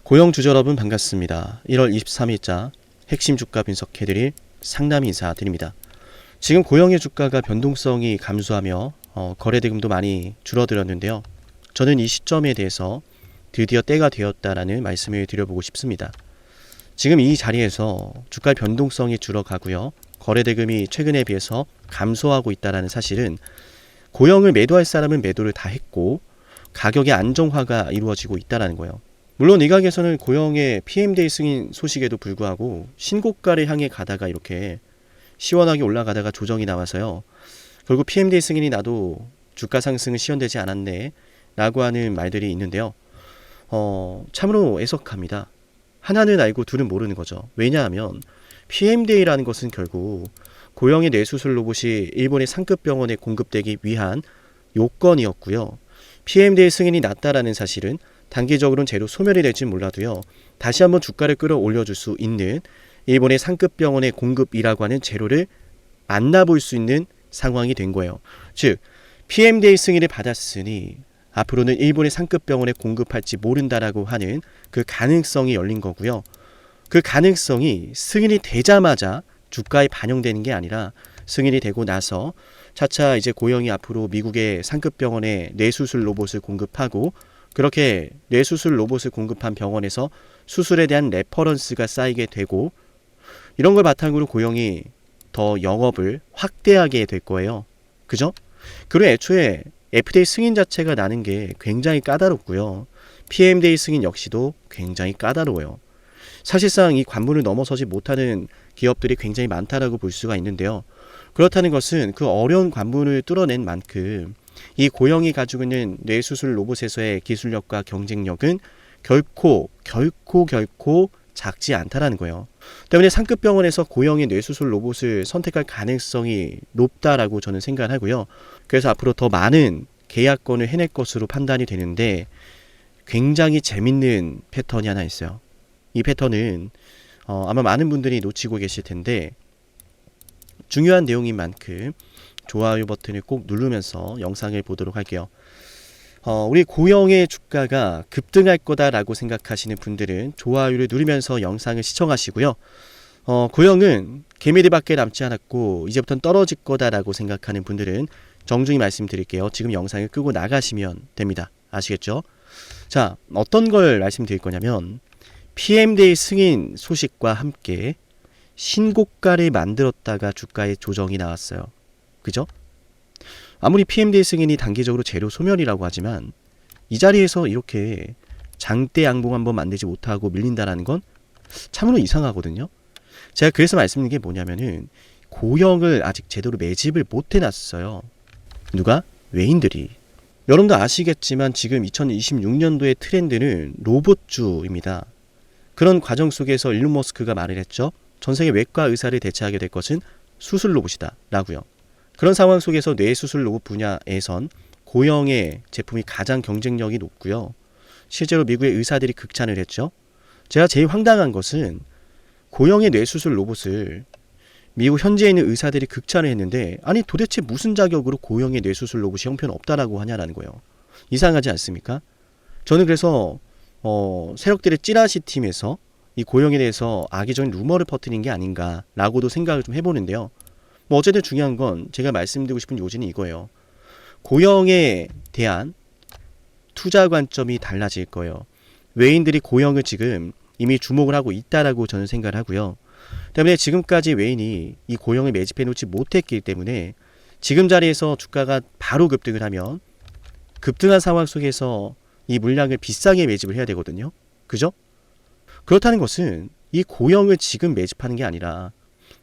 고영주주 여러분 반갑습니다. 1월 23일자 핵심 주가 분석해드릴 상담 인사드립니다. 지금 고영의 주가가 변동성이 감소하며 거래대금도 많이 줄어들었는데요. 저는 이 시점에 대해서 드디어 때가 되었다라는 말씀을 드려보고 싶습니다. 지금 이 자리에서 주가의 변동성이 줄어가고요. 거래대금이 최근에 비해서 감소하고 있다는 사실은 고영을 매도할 사람은 매도를 다 했고 가격의 안정화가 이루어지고 있다는 거예요. 물론 이 가격에서는 고영의 PMDA 승인 소식에도 불구하고 신고가를 향해 가다가 이렇게 시원하게 올라가다가 조정이 나와서요. 결국 PMDA 승인이 나도 주가 상승은 시현되지 않았네 라고 하는 말들이 있는데요. 참으로 애석합니다. 하나는 알고 둘은 모르는 거죠. 왜냐하면 PMDA라는 것은 결국 고영의 뇌수술 로봇이 일본의 상급 병원에 공급되기 위한 요건이었고요. PMDA 승인이 났다라는 사실은 단기적으로는 재료 소멸이 될지 몰라도요. 다시 한번 주가를 끌어올려줄 수 있는 일본의 상급 병원의 공급이라고 하는 재료를 만나볼 수 있는 상황이 된 거예요. 즉 PMDA 승인을 받았으니 앞으로는 일본의 상급 병원에 공급할지 모른다라고 하는 그 가능성이 열린 거고요. 그 가능성이 승인이 되자마자 주가에 반영되는 게 아니라 승인이 되고 나서 차차 이제 고영이 앞으로 미국의 상급 병원에 뇌수술 로봇을 공급하고 그렇게 뇌수술 로봇을 공급한 병원에서 수술에 대한 레퍼런스가 쌓이게 되고 이런 걸 바탕으로 고영이 더 영업을 확대하게 될 거예요. 그죠? 그리고 애초에 FDA 승인 자체가 나는 게 굉장히 까다롭고요. PMDA 승인 역시도 굉장히 까다로워요. 사실상 이 관문을 넘어서지 못하는 기업들이 굉장히 많다라고 볼 수가 있는데요. 그렇다는 것은 그 어려운 관문을 뚫어낸 만큼 이 고영이 가지고 있는 뇌수술 로봇에서의 기술력과 경쟁력은 결코 작지 않다라는 거예요. 때문에 상급 병원에서 고영의 뇌수술 로봇을 선택할 가능성이 높다라고 저는 생각을 하고요. 그래서 앞으로 더 많은 계약건을 해낼 것으로 판단이 되는데 굉장히 재밌는 패턴이 하나 있어요. 이 패턴은 아마 많은 분들이 놓치고 계실 텐데 중요한 내용인 만큼 좋아요 버튼을 꼭 누르면서 영상을 보도록 할게요. 우리 고영의 주가가 급등할 거다라고 생각하시는 분들은 좋아요를 누르면서 영상을 시청하시고요. 고영은 개미들밖에 남지 않았고 이제부터는 떨어질 거다라고 생각하는 분들은 정중히 말씀드릴게요. 지금 영상을 끄고 나가시면 됩니다. 아시겠죠? 자, 어떤 걸 말씀드릴 거냐면 PMDA 승인 소식과 함께 신고가를 만들었다가 주가의 조정이 나왔어요. 그죠? 아무리 PMDA 승인이 단기적으로 재료 소멸이라고 하지만 이 자리에서 이렇게 장대 양봉 한번 만들지 못하고 밀린다는 건 참으로 이상하거든요. 제가 그래서 말씀드린 게 뭐냐면은 고영을 아직 제대로 매집을 못 해놨어요. 누가? 외인들이. 여러분도 아시겠지만 지금 2026년도의 트렌드는 로봇주입니다. 그런 과정 속에서 일론 머스크가 말을 했죠. 전 세계 외과 의사를 대체하게 될 것은 수술 로봇이다 라고요. 그런 상황 속에서 뇌수술 로봇 분야에선 고영의 제품이 가장 경쟁력이 높고요. 실제로 미국의 의사들이 극찬을 했죠. 제가 제일 황당한 것은 고영의 뇌수술 로봇을 미국 현지에 있는 의사들이 극찬을 했는데 아니 도대체 무슨 자격으로 고영의 뇌수술 로봇이 형편없다라고 하냐라는 거예요. 이상하지 않습니까? 저는 그래서 세력들의 찌라시 팀에서 이 고영에 대해서 악의적인 루머를 퍼뜨린 게 아닌가라고도 생각을 좀 해보는데요. 뭐 어쨌든 중요한 건 제가 말씀드리고 싶은 요지는 이거예요. 고영에 대한 투자 관점이 달라질 거예요. 외인들이 고영을 지금 이미 주목을 하고 있다라고 저는 생각을 하고요. 때문에 지금까지 외인이 이 고영을 매집해 놓지 못했기 때문에 지금 자리에서 주가가 바로 급등을 하면 급등한 상황 속에서 이 물량을 비싸게 매집을 해야 되거든요. 그죠? 그렇다는 것은 이 고영을 지금 매집하는 게 아니라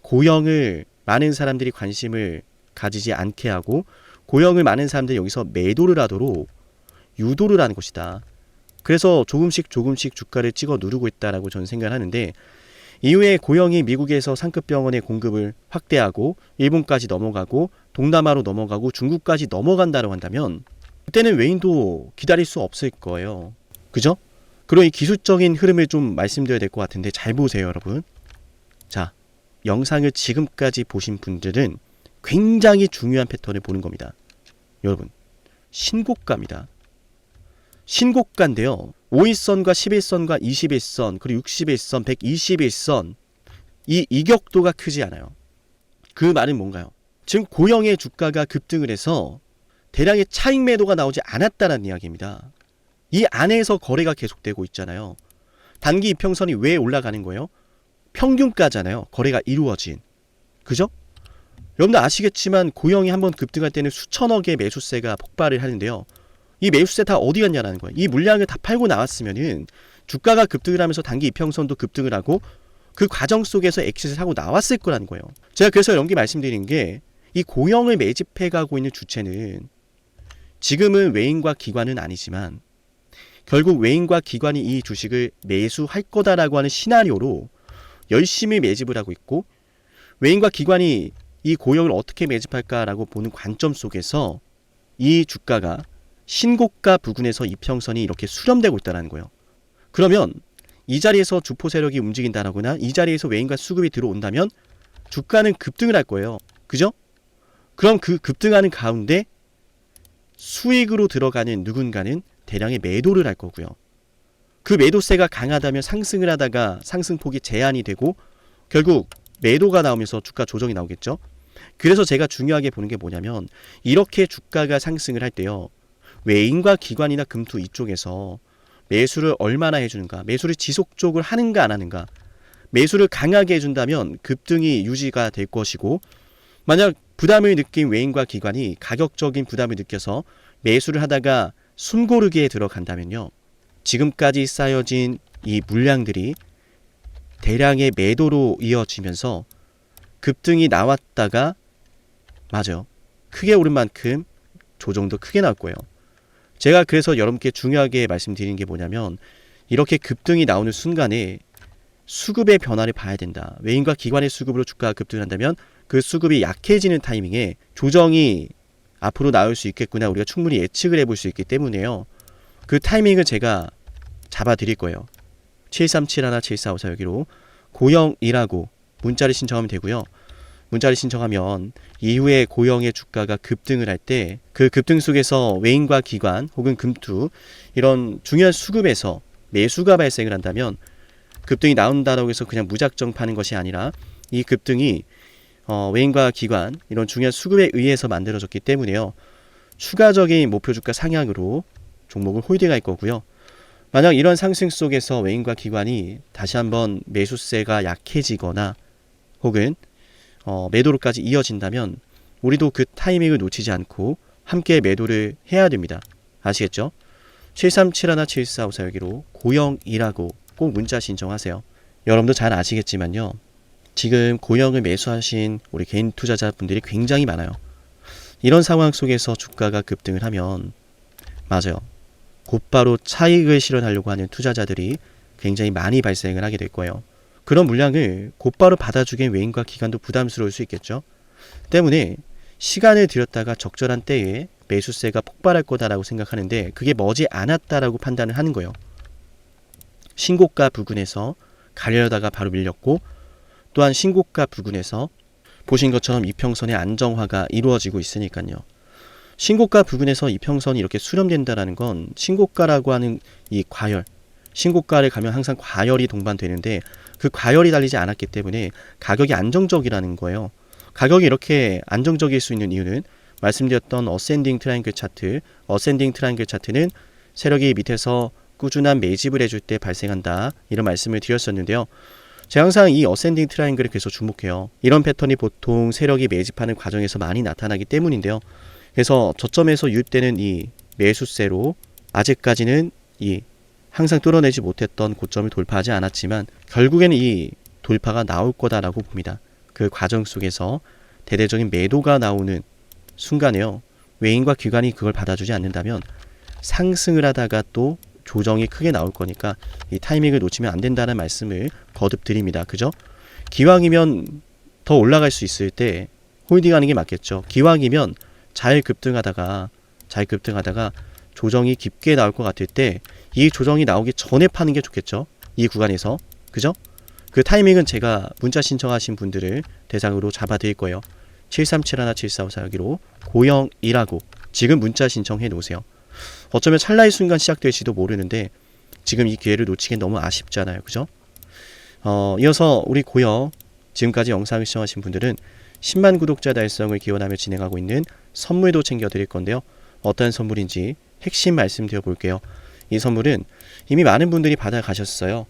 고영을 많은 사람들이 관심을 가지지 않게 하고 고영을 많은 사람들이 여기서 매도를 하도록 유도를 하는 것이다. 그래서 조금씩 주가를 찍어 누르고 있다라고 저는 생각을 하는데 이후에 고영이 미국에서 상급 병원의 공급을 확대하고 일본까지 넘어가고 동남아로 넘어가고 중국까지 넘어간다고 한다면 그때는 외인도 기다릴 수 없을 거예요. 그죠? 그럼 이 기술적인 흐름을 좀 말씀드려야 될 것 같은데 잘 보세요, 여러분. 자, 영상을 지금까지 보신 분들은 굉장히 중요한 패턴을 보는 겁니다. 여러분, 신고가입니다. 신고가인데요. 5일선과 11선과 21선, 그리고 61선, 121선, 이 이격도가 크지 않아요. 그 말은 뭔가요? 지금 고영의 주가가 급등을 해서 대량의 차익 매도가 나오지 않았다는 이야기입니다. 이 안에서 거래가 계속되고 있잖아요. 단기 이평선이 왜 올라가는 거예요? 평균가잖아요. 거래가 이루어진. 그죠? 여러분들 아시겠지만 고영이 한번 급등할 때는 수천억의 매수세가 폭발을 하는데요. 이 매수세 다 어디 갔냐라는 거예요. 이 물량을 다 팔고 나왔으면은 주가가 급등을 하면서 단기 이평선도 급등을 하고 그 과정 속에서 엑시트를 하고 나왔을 거라는 거예요. 제가 그래서 연기 말씀드리는 게 이 고영을 매집해 가고 있는 주체는 지금은 외인과 기관은 아니지만 결국 외인과 기관이 이 주식을 매수할 거다라고 하는 시나리오로 열심히 매집을 하고 있고, 외인과 기관이 이 고영을 어떻게 매집할까라고 보는 관점 속에서 이 주가가 신고가 부근에서 이평선이 이렇게 수렴되고 있다는 거예요. 그러면 이 자리에서 주포 세력이 움직인다거나 이 자리에서 외인과 수급이 들어온다면 주가는 급등을 할 거예요. 그죠? 그럼 그 급등하는 가운데 수익으로 들어가는 누군가는 대량의 매도를 할 거고요. 그 매도세가 강하다면 상승을 하다가 상승폭이 제한이 되고 결국 매도가 나오면서 주가 조정이 나오겠죠. 그래서 제가 중요하게 보는 게 뭐냐면 이렇게 주가가 상승을 할 때요. 외인과 기관이나 금투 이쪽에서 매수를 얼마나 해주는가, 매수를 지속적으로 하는가 안 하는가, 매수를 강하게 해준다면 급등이 유지가 될 것이고, 만약 부담을 느낀 외인과 기관이 가격적인 부담을 느껴서 매수를 하다가 숨고르기에 들어간다면요. 지금까지 쌓여진 이 물량들이 대량의 매도로 이어지면서 급등이 나왔다가 맞아요. 크게 오른 만큼 조정도 크게 나올 거예요. 제가 그래서 여러분께 중요하게 말씀드리는 게 뭐냐면 이렇게 급등이 나오는 순간에 수급의 변화를 봐야 된다. 외인과 기관의 수급으로 주가가 급등한다면 그 수급이 약해지는 타이밍에 조정이 앞으로 나올 수 있겠구나 우리가 충분히 예측을 해볼 수 있기 때문에요. 그 타이밍을 제가 잡아드릴 거예요. 7371-7454 여기로 고영이라고 문자를 신청하면 되고요. 문자를 신청하면 이후에 고영의 주가가 급등을 할 때 그 급등 속에서 외인과 기관 혹은 금투 이런 중요한 수급에서 매수가 발생을 한다면 급등이 나온다고 해서 그냥 무작정 파는 것이 아니라 이 급등이 외인과 기관 이런 중요한 수급에 의해서 만들어졌기 때문에요. 추가적인 목표 주가 상향으로 종목을 홀딩할 거고요. 만약 이런 상승 속에서 외인과 기관이 다시 한번 매수세가 약해지거나 혹은 매도로까지 이어진다면 우리도 그 타이밍을 놓치지 않고 함께 매도를 해야 됩니다. 아시겠죠? 7371-7454 여기로 고영이라고 꼭 문자 신청하세요. 여러분도 잘 아시겠지만요. 지금 고영을 매수하신 우리 개인 투자자분들이 굉장히 많아요. 이런 상황 속에서 주가가 급등을 하면 맞아요. 곧바로 차익을 실현하려고 하는 투자자들이 굉장히 많이 발생을 하게 될 거예요. 그런 물량을 곧바로 받아주기엔 외인과 기관도 부담스러울 수 있겠죠. 때문에 시간을 들였다가 적절한 때에 매수세가 폭발할 거다라고 생각하는데 그게 머지 않았다라고 판단을 하는 거예요. 신고가 부근에서 가려다가 바로 밀렸고 또한 신고가 부근에서 보신 것처럼 이평선의 안정화가 이루어지고 있으니까요. 신고가 부근에서 이평선이 이렇게 수렴된다는 건 신고가라고 하는 이 과열, 신고가를 가면 항상 과열이 동반되는데 그 과열이 달리지 않았기 때문에 가격이 안정적이라는 거예요. 가격이 이렇게 안정적일 수 있는 이유는 말씀드렸던 어센딩 트라이앵글 차트, 어센딩 트라이앵글 차트는 세력이 밑에서 꾸준한 매집을 해줄 때 발생한다 이런 말씀을 드렸었는데요. 제가 항상 이 어센딩 트라이앵글을 계속 주목해요. 이런 패턴이 보통 세력이 매집하는 과정에서 많이 나타나기 때문인데요. 그래서 저점에서 유입되는 이 매수세로 아직까지는 이 항상 뚫어내지 못했던 고점을 돌파하지 않았지만 결국에는 이 돌파가 나올 거다라고 봅니다. 그 과정 속에서 대대적인 매도가 나오는 순간에요. 외인과 기관이 그걸 받아주지 않는다면 상승을 하다가 또 조정이 크게 나올 거니까 이 타이밍을 놓치면 안 된다는 말씀을 거듭 드립니다. 그죠? 기왕이면 더 올라갈 수 있을 때 홀딩하는 게 맞겠죠. 기왕이면 잘 급등하다가 조정이 깊게 나올 것 같을 때 이 조정이 나오기 전에 파는 게 좋겠죠. 이 구간에서. 그죠? 그 타이밍은 제가 문자 신청하신 분들을 대상으로 잡아드릴 거예요. 7371-7454 여기로 고영이라고 지금 문자 신청해 놓으세요. 어쩌면 찰나의 순간 시작될지도 모르는데 지금 이 기회를 놓치긴 너무 아쉽잖아요. 그죠? 이어서 우리 고영 지금까지 영상을 시청하신 분들은 10만 구독자 달성을 기원하며 진행하고 있는 선물도 챙겨드릴 건데요. 어떤 선물인지 핵심 말씀드려 볼게요. 이 선물은 이미 많은 분들이 받아가셨어요.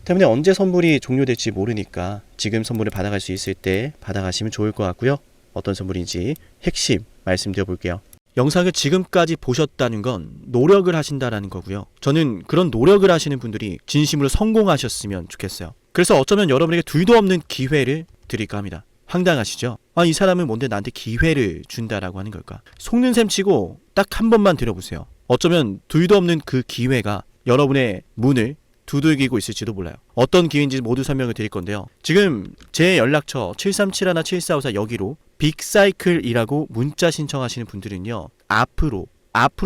때문에 언제 선물이 종료될지 모르니까 지금 선물을 받아갈 수 있을 때 받아가시면 좋을 것 같고요. 어떤 선물인지 핵심 말씀드려 볼게요. 영상을 지금까지 보셨다는 건 노력을 하신다라는 거고요. 저는 그런 노력을 하시는 분들이 진심으로 성공하셨으면 좋겠어요. 그래서 어쩌면 여러분에게 둘도 없는 기회를 드릴까 합니다. 황당하시죠? 이 사람은 뭔데 나한테 기회를 준다라고 하는 걸까? 속는 셈 치고 딱 한 번만 들어보세요. 어쩌면 둘도 없는 그 기회가 여러분의 문을 두들기고 있을지도 몰라요. 어떤 기회인지 모두 설명을 드릴 건데요. 지금 제 연락처 737-7454 여기로 빅사이클이라고 문자 신청하시는 분들은요. 앞으로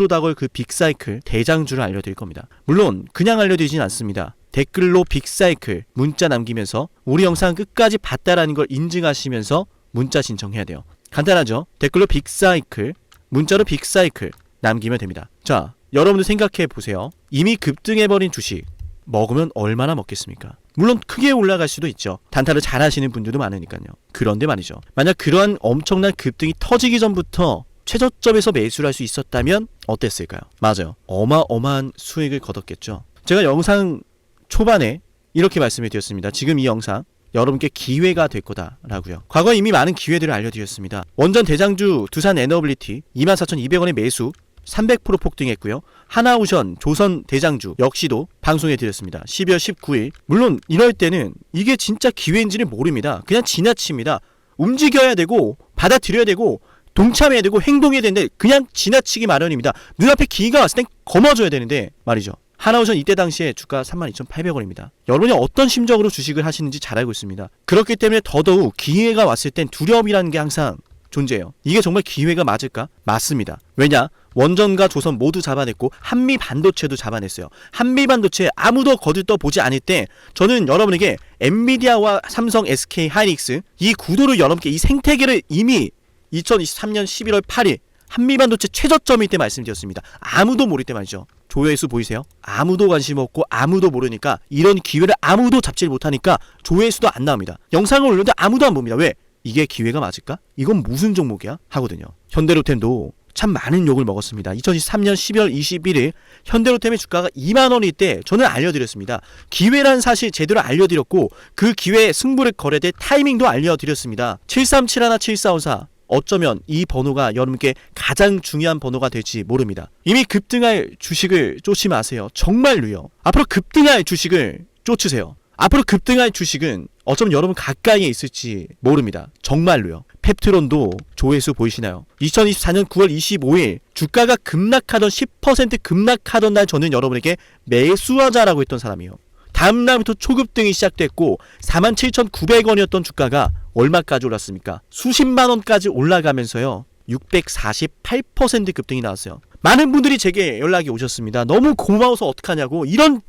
다가올 그 빅사이클 대장주를 알려드릴 겁니다. 물론 그냥 알려드리진 않습니다. 댓글로 빅사이클 문자 남기면서 우리 영상 끝까지 봤다라는 걸 인증하시면서 문자 신청해야 돼요. 간단하죠? 댓글로 빅사이클, 문자로 빅사이클 남기면 됩니다. 자, 여러분들 생각해 보세요. 이미 급등해버린 주식 먹으면 얼마나 먹겠습니까? 물론 크게 올라갈 수도 있죠. 단타를 잘 하시는 분들도 많으니까요. 그런데 말이죠. 만약 그러한 엄청난 급등이 터지기 전부터 최저점에서 매수를 할 수 있었다면 어땠을까요? 맞아요. 어마어마한 수익을 거뒀겠죠. 제가 영상 초반에 이렇게 말씀을 드렸습니다. 지금 이 영상 여러분께 기회가 될 거다라고요. 과거에 이미 많은 기회들을 알려드렸습니다. 원전 대장주 두산 에너빌리티 24,200원의 매수 300% 폭등했고요. 하나오션 조선 대장주 역시도 방송해 드렸습니다. 12월 19일. 물론 이럴 때는 이게 진짜 기회인지를 모릅니다. 그냥 지나칩니다. 움직여야 되고 받아들여야 되고 동참해야 되고 행동해야 되는데 그냥 지나치기 마련입니다. 눈앞에 기회가 왔을 땐 거머줘야 되는데 말이죠. 하나오션 이때 당시에 주가 32,800원입니다. 여러분이 어떤 심정으로 주식을 하시는지 잘 알고 있습니다. 그렇기 때문에 더더욱 기회가 왔을 땐 두려움이라는 게 항상 존재해요. 이게 정말 기회가 맞을까? 맞습니다. 왜냐? 원전과 조선 모두 잡아냈고 한미 반도체도 잡아냈어요. 한미 반도체 아무도 거들떠보지 않을 때 저는 여러분에게 엔비디아와 삼성, SK, 하이닉스 이 구도를 여러분께 이 생태계를 이미 2023년 11월 8일 한미 반도체 최저점일 때 말씀드렸습니다. 아무도 모를 때 말이죠. 조회수 보이세요? 아무도 관심 없고 아무도 모르니까 이런 기회를 아무도 잡지 못하니까 조회수도 안 나옵니다. 영상을 올렸는데 아무도 안 봅니다. 왜? 이게 기회가 맞을까? 이건 무슨 종목이야? 하거든요. 현대로템도 참 많은 욕을 먹었습니다. 2023년 12월 21일 현대로템의 주가가 2만원일 때 저는 알려드렸습니다. 기회란 사실 제대로 알려드렸고 그 기회에 승부를 걸어야 될 타이밍도 알려드렸습니다. 7371-7454 어쩌면 이 번호가 여러분께 가장 중요한 번호가 될지 모릅니다. 이미 급등할 주식을 쫓지 마세요. 정말로요. 앞으로 급등할 주식을 쫓으세요. 앞으로 급등할 주식은 어쩌면 여러분 가까이에 있을지 모릅니다. 정말로요. 펩트론도 조회수 보이시나요? 2024년 9월 25일 주가가 급락하던 10% 급락하던 날 저는 여러분에게 매수하자라고 했던 사람이에요. 다음 날부터 초급등이 시작됐고 47,900원이었던 주가가 얼마까지 올랐습니까? 수십만 원까지 올라가면서요. 648% 급등이 나왔어요. 많은 분들이 제게 연락이 오셨습니다. 너무 고마워서 어떡하냐고. 이런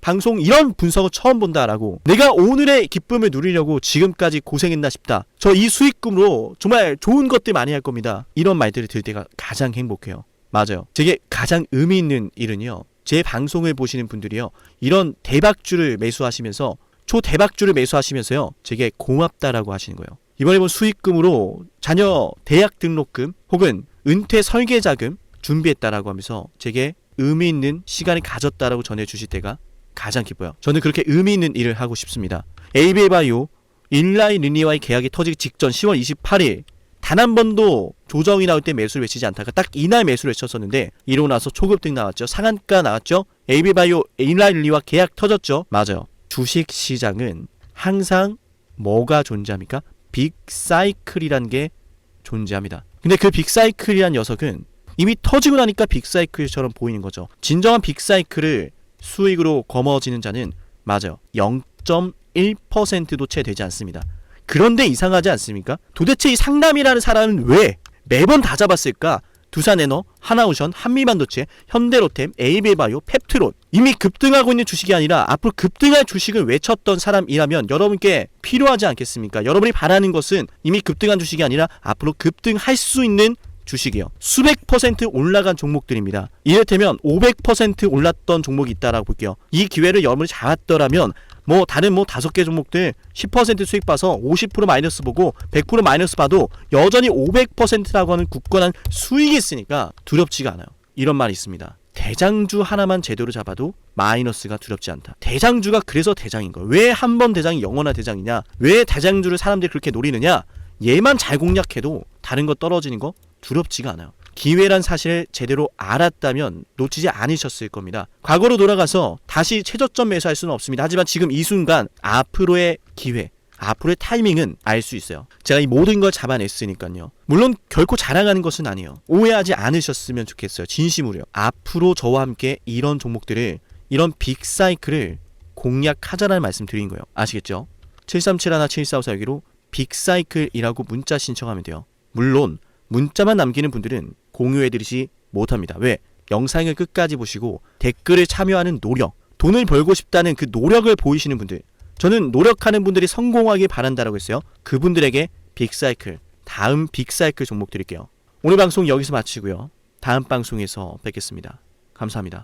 방송 이런 분석을 처음 본다라고. 내가 오늘의 기쁨을 누리려고 지금까지 고생했나 싶다. 저 이 수익금으로 정말 좋은 것들 많이 할 겁니다. 이런 말들을 들을 때가 가장 행복해요. 맞아요. 제게 가장 의미 있는 일은요. 제 방송을 보시는 분들이요. 이런 대박주를 매수하시면서 초대박주를 매수하시면서요. 제게 고맙다라고 하시는 거예요. 이번에 본 수익금으로 자녀 대학 등록금 혹은 은퇴 설계자금 준비했다라고 하면서 제게 의미 있는 시간을 가졌다라고 전해주실 때가 가장 기뻐요. 저는 그렇게 의미 있는 일을 하고 싶습니다. 에이비바이오 일라이 리니와의 계약이 터지기 직전 10월 28일 단 한 번도 조정이 나올 때 매수를 외치지 않다가 딱 이날 매수를 외쳤었는데 이러고 나서 초급등 나왔죠. 상한가 나왔죠. 에이비바이오 일라이 리니와 계약 터졌죠. 맞아요. 주식시장은 항상 뭐가 존재합니까? 빅사이클이란 게 존재합니다. 근데 그 빅사이클이란 녀석은 이미 터지고 나니까 빅사이클처럼 보이는 거죠. 진정한 빅사이클을 수익으로 거머쥐는 자는 맞아요. 0.1%도 채 되지 않습니다. 그런데 이상하지 않습니까? 도대체 이 상남이라는 사람은 왜 매번 다 잡았을까? 두산에너, 하나오션, 한미반도체, 현대로템, 에이비바이오, 펩트론 이미 급등하고 있는 주식이 아니라 앞으로 급등할 주식을 외쳤던 사람이라면 여러분께 필요하지 않겠습니까? 여러분이 바라는 것은 이미 급등한 주식이 아니라 앞으로 급등할 수 있는 주식이요. 수백 퍼센트 올라간 종목들입니다. 이를테면 500% 올랐던 종목이 있다라고 볼게요. 이 기회를 여러분이 잡았더라면 다른 5개 종목들 10% 수익 봐서 50% 마이너스 보고 100% 마이너스 봐도 여전히 500%라고 하는 굳건한 수익이 있으니까 두렵지가 않아요. 이런 말이 있습니다. 대장주 하나만 제대로 잡아도 마이너스가 두렵지 않다. 대장주가 그래서 대장인 거예요. 왜 한 번 대장이 영원한 대장이냐? 왜 대장주를 사람들이 그렇게 노리느냐? 얘만 잘 공략해도 다른 거 떨어지는 거 두렵지가 않아요. 기회란 사실을 제대로 알았다면 놓치지 않으셨을 겁니다. 과거로 돌아가서 다시 최저점 매수할 수는 없습니다. 하지만 지금 이 순간 앞으로의 기회, 앞으로의 타이밍은 알 수 있어요. 제가 이 모든 걸 잡아냈으니까요. 물론 결코 자랑하는 것은 아니에요. 오해하지 않으셨으면 좋겠어요. 진심으로요. 앞으로 저와 함께 이런 종목들을, 이런 빅사이클을 공략하자라는 말씀 드린 거예요. 아시겠죠? 7371-7454 여기로 빅사이클이라고 문자 신청하면 돼요. 물론 문자만 남기는 분들은 공유해드리지 못합니다. 왜? 영상을 끝까지 보시고 댓글을 참여하는 노력, 돈을 벌고 싶다는 그 노력을 보이시는 분들, 저는 노력하는 분들이 성공하길 바란다라고 했어요. 그분들에게 빅사이클, 다음 빅사이클 종목 드릴게요. 오늘 방송 여기서 마치고요. 다음 방송에서 뵙겠습니다. 감사합니다.